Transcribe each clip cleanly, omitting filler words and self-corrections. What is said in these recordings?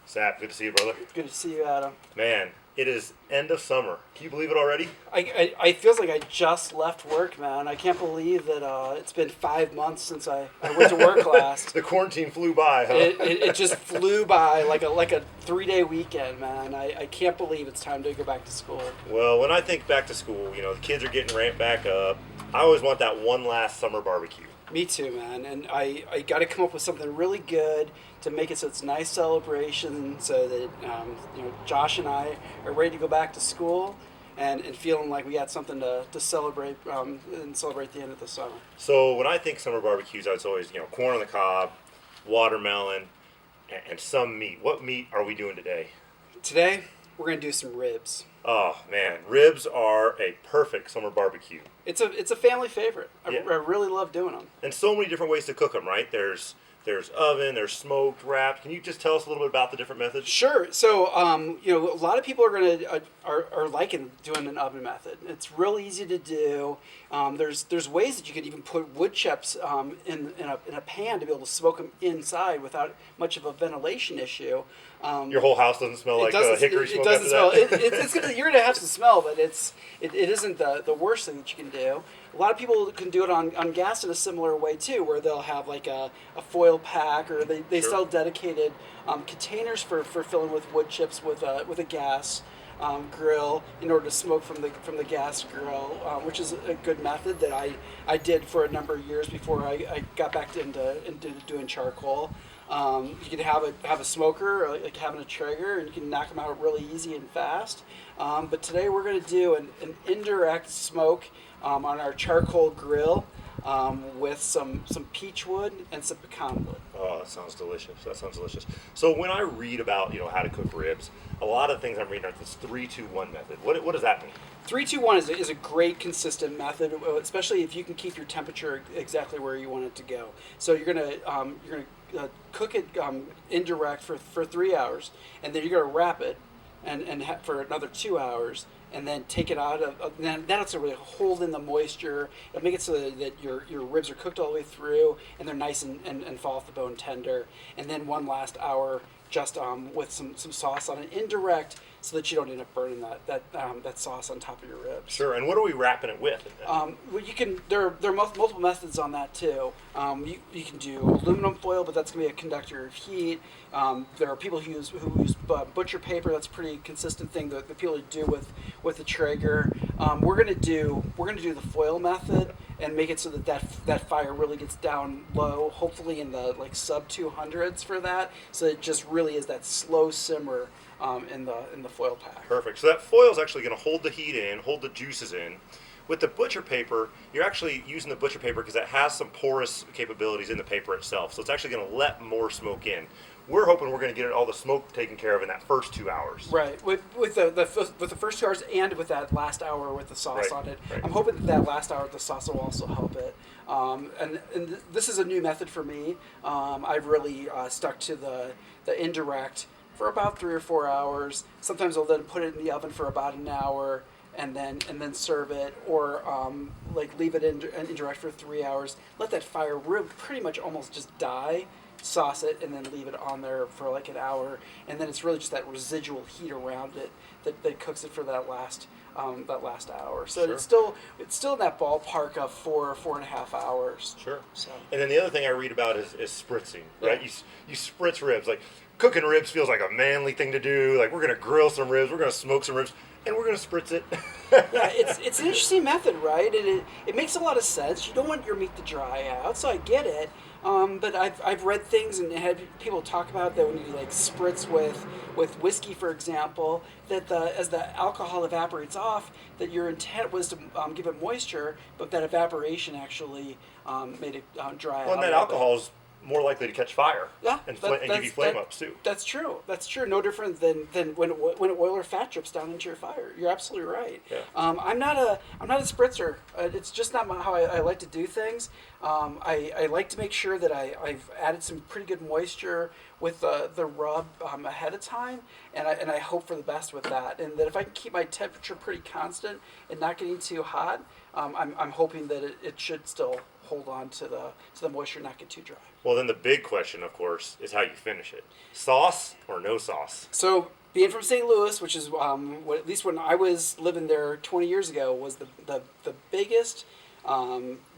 Sap, good to see you, brother. Good to see you, Adam. Man, it is end of summer. Can you believe it already? I feels like I just left work, man. I can't believe that it's been 5 months since I went to work last. The quarantine flew by, huh? It just flew by like a 3-day weekend, man. I can't believe it's time to go back to school. Well, when I think back to school, the kids are getting ramped back up. I always want that one last summer barbecue. Me too, man. And I got to come up with something really good to make it so it's a nice celebration, so that Josh and I are ready to go back to school and feeling like we got something to celebrate and celebrate the end of the summer. So when I think summer barbecues, it's always corn on the cob, watermelon, and some meat. What meat are we doing today? Today we're gonna do some ribs. Oh man, ribs are a perfect summer barbecue. It's a family favorite. Yeah. I really love doing them. And so many different ways to cook them, right? There's oven, there's smoked, wrapped. Can you just tell us a little bit about the different methods? Sure. So, a lot of people are liking doing an oven method. It's real easy to do. There's ways that you could even put wood chips in a pan to be able to smoke them inside without much of a ventilation issue. Your whole house doesn't smell like hickory smoke. It doesn't after smell. that? You're gonna have some smell, but it isn't the worst thing that you can do. A lot of people can do it on gas in a similar way too, where they'll have like a foil pack, or they Sure. sell dedicated containers for filling with wood chips with a gas grill in order to smoke from the gas grill, which is a good method that I did for a number of years before I got back into doing charcoal. You can have a smoker, like having a Traeger, and you can knock them out really easy and fast. But today we're going to do an indirect smoke on our charcoal grill with some peach wood and some pecan wood. Oh, that sounds delicious. So when I read about how to cook ribs, a lot of things I'm reading are this 3-2-1 method. What does that mean? 3-2-1 is a great consistent method, especially if you can keep your temperature exactly where you want it to go. So you're gonna cook it indirect for 3 hours, and then you're gonna wrap it and for another 2 hours, and then take it out of. Then that'll really hold in the moisture. It'll make it so that your ribs are cooked all the way through, and they're nice and fall off the bone tender. And then one last hour just with some sauce on it, indirect, so that you don't end up burning that sauce on top of your ribs. Sure. And what are we wrapping it with? Well, you can. There are multiple methods on that too. You can do aluminum foil, but that's going to be a conductor of heat. There are people who use butcher paper. That's a pretty consistent thing that the people who do with the Traeger. We're going to do the foil method and make it so that fire really gets down low, hopefully in the sub 200s for that. So it just really is that slow simmer in the foil pack. Perfect. So that foil is actually going to hold the heat in, hold the juices in. With the butcher paper, you're actually using the butcher paper because it has some porous capabilities in the paper itself. So it's actually going to let more smoke in. We're hoping we're going to get all the smoke taken care of in that first 2 hours. Right. With the first 2 hours and with that last hour with the sauce on it. Right. I'm hoping that last hour with the sauce will also help it. And this is a new method for me. I've really stuck to the indirect for about 3 or 4 hours. Sometimes I'll then put it in the oven for about an hour and then serve it, or leave it in indirect for 3 hours. Let that fire really pretty much almost just die. Sauce it and then leave it on there for an hour, and then it's really just that residual heat around it that cooks it for that last hour. So Sure. it's still in that ballpark of 4.5 hours. Sure. So. And then the other thing I read about is spritzing, right? Yeah. You spritz ribs. Like cooking ribs feels like a manly thing to do. Like we're gonna grill some ribs, we're gonna smoke some ribs, and we're gonna spritz it. Yeah, it's an interesting method, right? And it makes a lot of sense. You don't want your meat to dry out, so I get it. But I've read things and had people talk about that when you spritz with whiskey, for example, that as the alcohol evaporates off, that your intent was to give it moisture, but that evaporation actually made it dry out. Well, and that alcohol is more likely to catch fire. Yeah, and give you flame ups too. That's true. No different than when oil or fat drips down into your fire. You're absolutely right. Yeah. I'm not a spritzer. It's just not how I like to do things. I like to make sure that I've added some pretty good moisture with the rub ahead of time, and I hope for the best with that. And that if I can keep my temperature pretty constant and not getting too hot, I'm hoping that it should still hold on to the moisture, not get too dry. Well, then the big question, of course, is how you finish it. Sauce or no sauce? So, being from St. Louis, which is what, at least when I was living there 20 years ago, was the biggest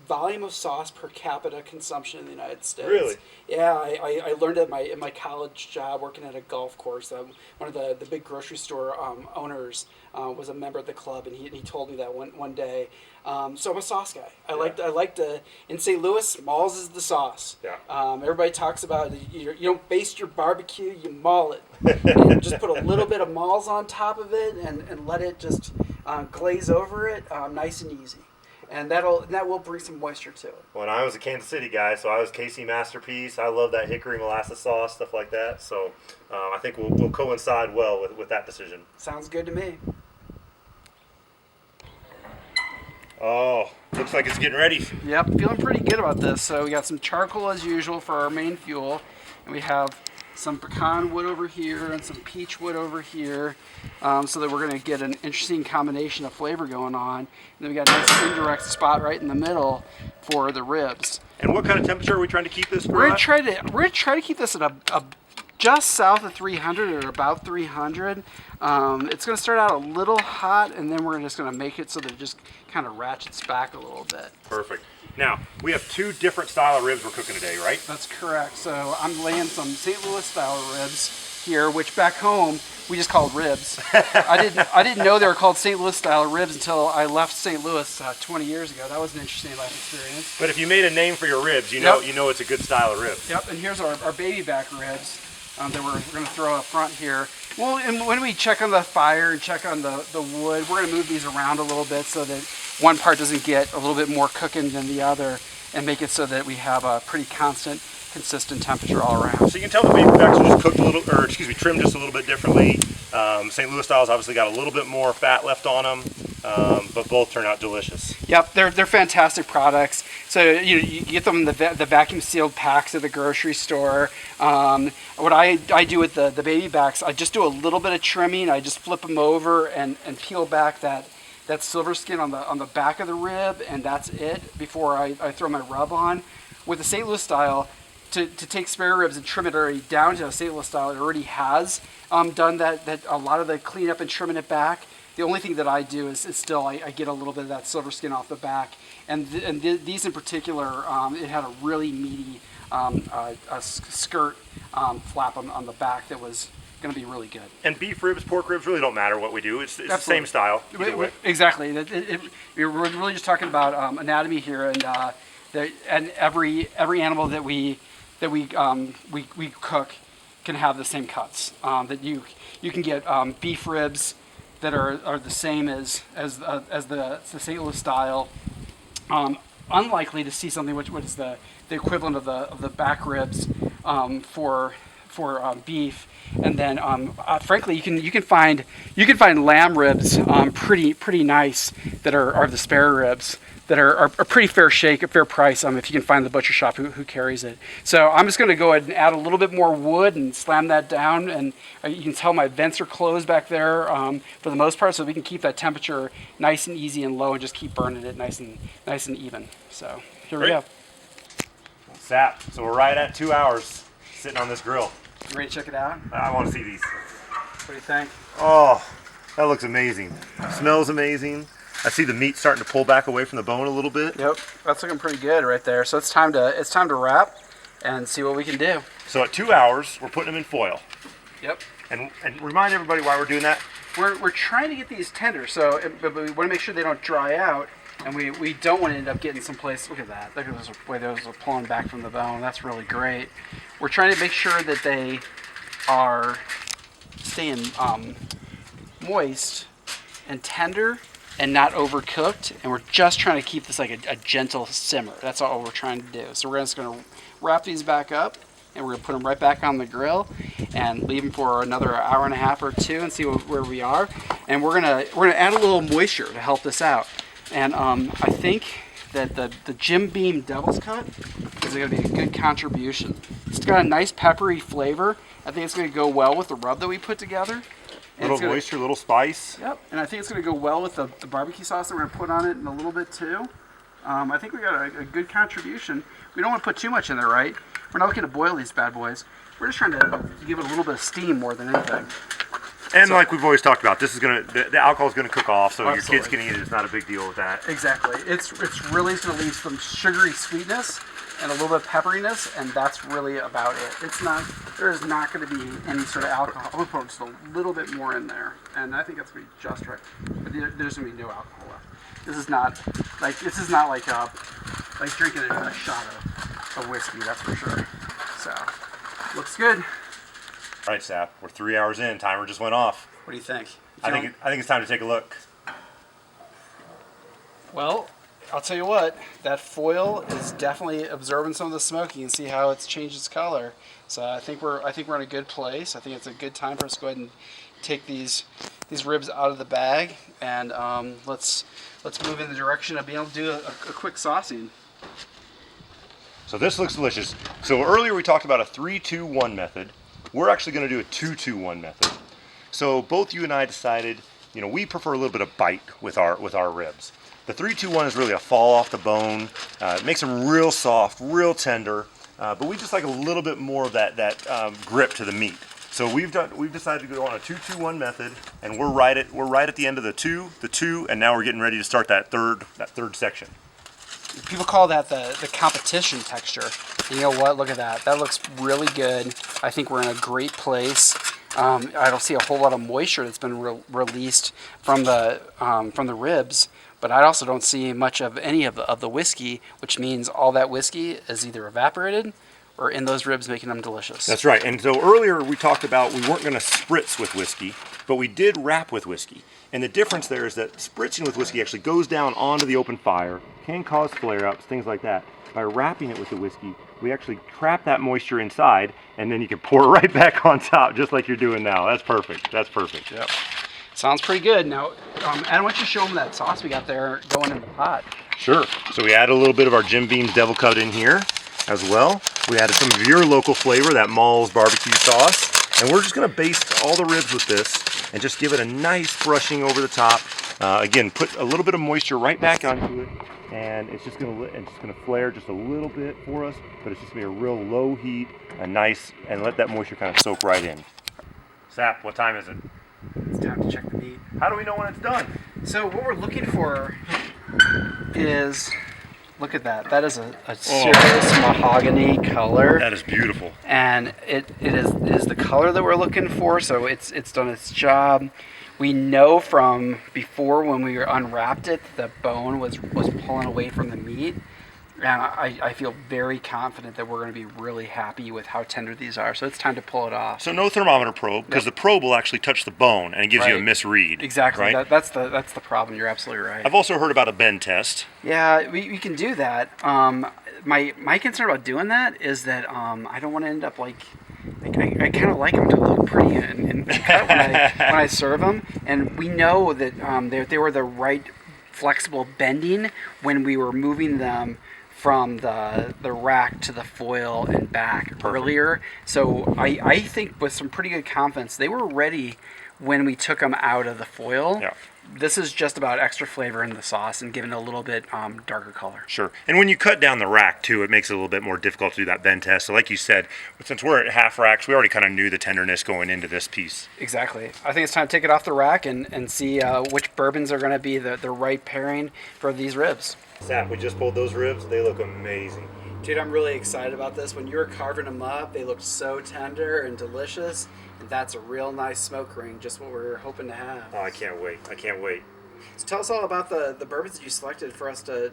volume of sauce per capita consumption in the United States. Really? Yeah, I learned it in my college job working at a golf course. One of the big grocery store owners was a member of the club, and he told me that one day. So I'm a sauce guy. I like to in St. Louis, Malls is the sauce. Yeah. Everybody talks about you don't baste your barbecue, you maul it, and just put a little bit of Malls on top of it, and let it just glaze over it, nice and easy. And that will bring some moisture to it. Well, and I was a Kansas City guy, so I was KC Masterpiece. I love that hickory molasses sauce, stuff like that. So I think we'll coincide well with that decision. Sounds good to me. Oh, looks like it's getting ready. Yep, feeling pretty good about this. So we got some charcoal as usual for our main fuel, and we have some pecan wood over here and some peach wood over here, so that we're going to get an interesting combination of flavor going on. And then we got a nice indirect spot right in the middle for the ribs. And what kind of temperature are we trying to keep this? We're gonna try to keep this at a just south of 300 or about 300. It's going to start out a little hot, and then we're just going to make it so that it just kind of ratchets back a little bit. Perfect. Now, we have two different style of ribs we're cooking today, right? That's correct. So I'm laying some St. Louis style ribs here, which back home we just called ribs. I didn't know they were called St. Louis style ribs until I left St. Louis 20 years ago. That was an interesting life experience. But if you made a name for your ribs, you know it's a good style of rib. Yep, and here's our baby back ribs that we're going to throw up front here. Well, and when we check on the fire and check on the wood, we're going to move these around a little bit so that one part doesn't get a little bit more cooking than the other, and make it so that we have a pretty consistent temperature all around. So you can tell the baby backs are just cooked a little, trimmed just a little bit differently. St. Louis style's obviously got a little bit more fat left on them, but both turn out delicious. Yep, they're fantastic products. So you get them in the vacuum sealed packs at the grocery store. What I do with the baby backs, I just do a little bit of trimming. I just flip them over and peel back that silver skin on the back of the rib, and that's it before I throw my rub on. With the St. Louis style, to take spare ribs and trim it already down to a St. Louis style, it already has done that a lot of the cleanup and trimming it back. The only thing that I do is still I get a little bit of that silver skin off the back, and these in particular, it had a really meaty skirt flap on the back that was going to be really good. And beef ribs, pork ribs really don't matter what we do. It's the same style. Exactly. We're really just talking about anatomy here, and every animal that we cook can have the same cuts. That you can get beef ribs that are the same as the St. Louis style. Unlikely to see something which is the equivalent of the back ribs for beef. And then frankly, you can find lamb ribs pretty nice that are the spare ribs that are a pretty fair price if you can find the butcher shop who carries it. So I'm just going to go ahead and add a little bit more wood and slam that down, and you can tell my vents are closed back there for the most part, so we can keep that temperature nice and easy and low and just keep burning it nice and even. So here we go. Sap. So we're right at 2 hours sitting on this grill. You ready to check it out? I want to see these. What do you think? Oh, that looks amazing. Smells amazing. I see the meat starting to pull back away from the bone a little bit. Yep, that's looking pretty good right there. So it's time to wrap and see what we can do. So at 2 hours, we're putting them in foil. Yep. And remind everybody why we're doing that. We're trying to get these tender, but we want to make sure they don't dry out, and we don't want to end up getting someplace. Look at that. Look at the way those are pulling back from the bone. That's really great. We're trying to make sure that they are staying moist and tender and not overcooked, and we're just trying to keep this like a gentle simmer. That's all we're trying to do. So we're just going to wrap these back up, and we're going to put them right back on the grill and leave them for another hour and a half or two and see where we are. And we're gonna add a little moisture to help this out. And I think that the Jim Beam Devil's Cut is going to be a good contribution. It's got a nice peppery flavor. I think it's going to go well with the rub that we put together. Little moisture, little spice. Yep, and I think it's going to go well with the barbecue sauce that we're going to put on it in a little bit too. I think we got a good contribution. We don't want to put too much in there, right? We're not looking to boil these bad boys. We're just trying to give it a little bit of steam more than anything. And so, like we've always talked about, this is the alcohol is gonna cook off, so absolutely. your kids can eat it. It's not a big deal with that. Exactly. It's really just gonna leave some sugary sweetness and a little bit of pepperiness, and that's really about it. It's not. There is not going to be any sort of alcohol. We'll put just a little bit more in there, and I think that's gonna be just right. But there's gonna be no alcohol left. This is not like drinking a shot of whiskey. That's for sure. So looks good. All right, Sap. We're 3 hours in. Timer just went off. What do you think? I think it's time to take a look. Well, I'll tell you what, that foil is definitely absorbing some of the smoke. You can see how it's changed its color. So I think we're in a good place. I think it's a good time for us to go ahead and take these ribs out of the bag, and let's move in the direction of being able to do a quick saucing. So this looks delicious. So earlier we talked about a 3-2-1 method. We're actually going to do a 2-2-1 method. So both you and I decided, we prefer a little bit of bite with our ribs. The 3-2-1 is really a fall off the bone. It makes them real soft, real tender, but we just like a little bit more of that grip to the meat. So we've decided to go on a 2-2-1 method, and we're right at the end of the two, and now we're getting ready to start that third section. People call that the competition texture. And you know what? Look at that. That looks really good. I think we're in a great place. I don't see a whole lot of moisture that's been released from the ribs. But I also don't see much of any of the whiskey, which means all that whiskey is either evaporated or in those ribs, making them delicious. That's right. And so earlier we talked about we weren't going to spritz with whiskey, but we did wrap with whiskey. And the difference there is that spritzing with whiskey actually goes down onto the open fire, can cause flare-ups, things like that. By wrapping it with the whiskey, we actually trap that moisture inside, and then you can pour it right back on top, just like you're doing now. That's perfect. That's perfect. Yep. Sounds pretty good. Now, Adam, why don't you show them that sauce we got there going in the pot? Sure. So we added a little bit of our Jim Beam's Devil Cut in here as well. We added some of your local flavor, that Mall's barbecue sauce. And we're just going to baste all the ribs with this and just give it a nice brushing over the top. Again, put a little bit of moisture right back onto it. And it's just going to flare just a little bit for us, but it's just going to be a real low heat, and let that moisture kind of soak right in. Sap, what time is it? It's time to check the meat. How do we know when it's done? So what we're looking for is, look at that. That is a serious mahogany color. That is beautiful. And it is the color that we're looking for. So it's done its job. We know from before when we unwrapped it, the bone was pulling away from the meat. And I feel very confident that we're going to be really happy with how tender these are. So it's time to pull it off. So no thermometer probe, because the probe will actually touch the bone and it gives you a misread. Exactly. Right? That's the problem. You're absolutely right. I've also heard about a bend test. Yeah, we can do that. My concern about doing that is that I don't want to end up like I kind of like them to look pretty and cut when I serve them. And we know that they were the right flexible bending when we were moving them from the rack to the foil and back earlier. So I think with some pretty good confidence, they were ready when we took them out of the foil. Yeah. This is just about extra flavor in the sauce and giving it a little bit darker color. Sure. And when you cut down the rack, too, it makes it a little bit more difficult to do that bend test. So like you said, since we're at half racks, we already kind of knew the tenderness going into this piece. Exactly. I think it's time to take it off the rack and see which bourbons are going to be the right pairing for these ribs. Sap, we just pulled those ribs. They look amazing. Dude, I'm really excited about this. When you were carving them up, they looked so tender and delicious. And that's a real nice smoke ring, just what we're hoping to have. Oh, I can't wait. I can't wait. So tell us all about the bourbons that you selected for us to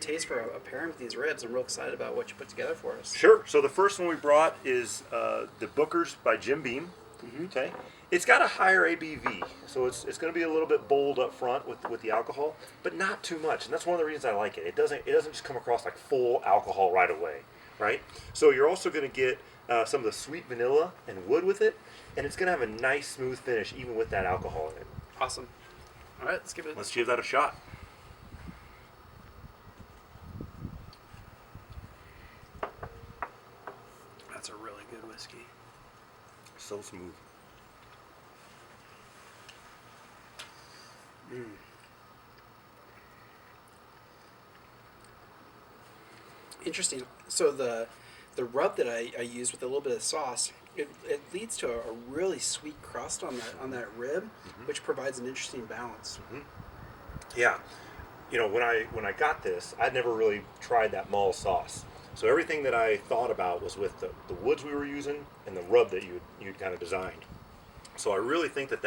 taste for a pairing with these ribs. I'm real excited about what you put together for us. Sure. So the first one we brought is the Booker's by Jim Beam. Mm-hmm. Okay. It's got a higher ABV, so it's going to be a little bit bold up front with the alcohol, but not too much. And that's one of the reasons I like it. It doesn't just come across like full alcohol right away, right? So you're also going to get some of the sweet vanilla and wood with it, and it's going to have a nice smooth finish even with that alcohol in it. Awesome. All right, let's give that a shot. That's a really good whiskey. So smooth. Interesting. So the rub that I use with a little bit of sauce, it leads to a really sweet crust on that rib, which provides an interesting balance. Yeah. When I got this, I'd never really tried that mall sauce. So everything that I thought about was with the woods we were using and the rub that you'd kind of designed. So I really think that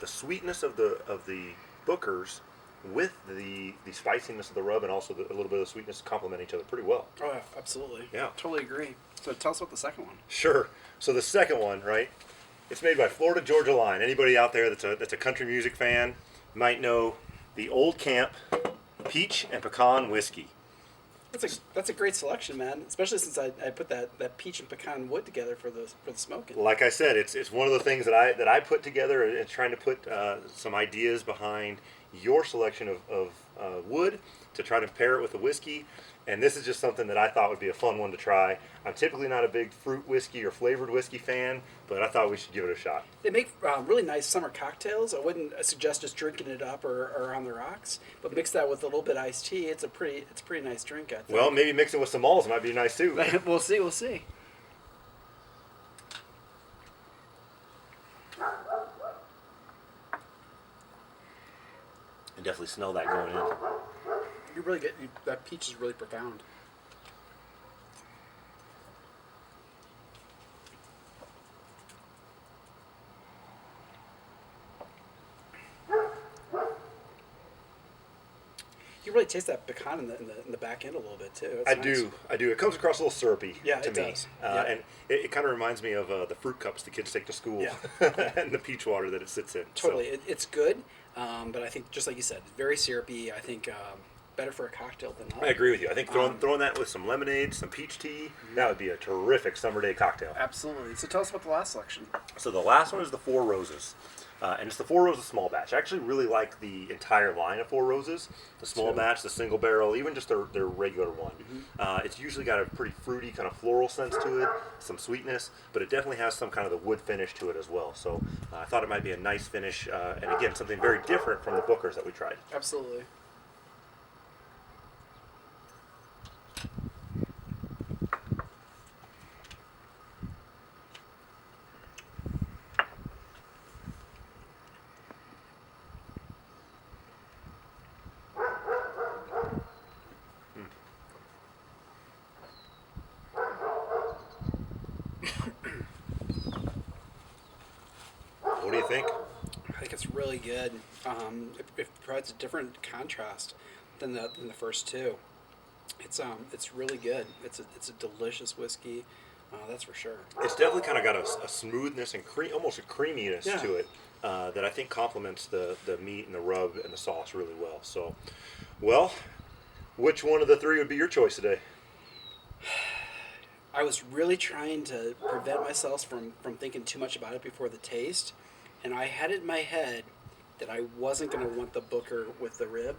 the sweetness of the Bookers with the spiciness of the rub and also a little bit of sweetness complement each other pretty well. Oh, yeah, absolutely. Yeah. Totally agree. So tell us about the second one. Sure. So the second one, right? It's made by Florida Georgia Line. Anybody out there that's a country music fan might know the Old Camp Peach and Pecan Whiskey. That's a great selection, man. Especially since I put that peach and pecan wood together for the smoking. Like I said, it's one of the things that I put together and trying to put some ideas behind your selection of wood to try to pair it with the whiskey. And this is just something that I thought would be a fun one to try. I'm typically not a big fruit whiskey or flavored whiskey fan, but I thought we should give it a shot. They make really nice summer cocktails. I wouldn't suggest just drinking it up or on the rocks, but mix that with a little bit of iced tea. It's a pretty nice drink, I think. Well, maybe mix it with some malls might be nice too. We'll see. I definitely smell that going in. You really get that peach is really profound. You really taste that pecan in the back end a little bit too. I do. It comes across a little syrupy to me. Does. Yeah. And it kind of reminds me of the fruit cups the kids take to school and the peach water that it sits in. Totally. So. It's good, but I think, just like you said, very syrupy. I think better for a cocktail than not. I agree with you. I think throwing that with some lemonade, some peach tea, that would be a terrific summer day cocktail. Absolutely. So tell us about the last selection. So the last one is the Four Roses. And it's the Four Roses small batch. I actually really like the entire line of Four Roses. The small batch, the single barrel, even just their regular one. It's usually got a pretty fruity kind of floral sense to it, some sweetness, but it definitely has some kind of the wood finish to it as well. So I thought it might be a nice finish, and again, something very different from the Bookers that we tried. Absolutely. What do you think? I think it's really good. It provides a different contrast than the first two. It's really good. It's a delicious whiskey, that's for sure. It's definitely kind of got a smoothness and almost a creaminess to it that I think complements the meat and the rub and the sauce really well. So, well, which one of the three would be your choice today? I was really trying to prevent myself from thinking too much about it before the taste, and I had it in my head that I wasn't going to want the Booker with the rib,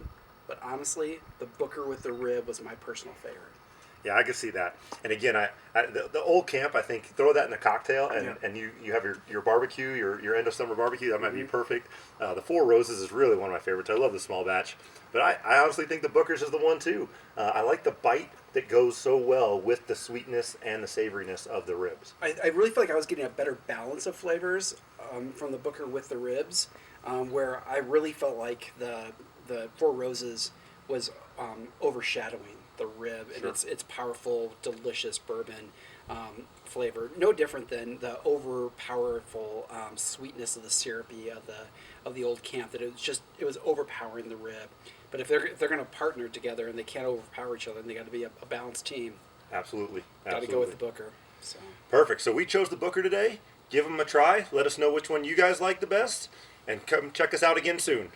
but honestly, the Booker with the rib was my personal favorite. Yeah, I can see that. And again, the Old Camp, I think, throw that in a cocktail, and you have your barbecue, your end of summer barbecue. That might be perfect. The Four Roses is really one of my favorites. I love the small batch, but I honestly think the Booker's is the one too. I like the bite that goes so well with the sweetness and the savoriness of the ribs. I really feel like I was getting a better balance of flavors from the Booker with the ribs, where I really felt like the Four Roses was overshadowing the rib, and it's powerful, delicious bourbon flavor. No different than the overpowerful sweetness of the syrupy of the Old Camp. That it was overpowering the rib. But if they're going to partner together and they can't overpower each other, and they got to be a balanced team. Absolutely. Got to go with the Booker. So. Perfect. So we chose the Booker today. Give them a try. Let us know which one you guys like the best, and come check us out again soon.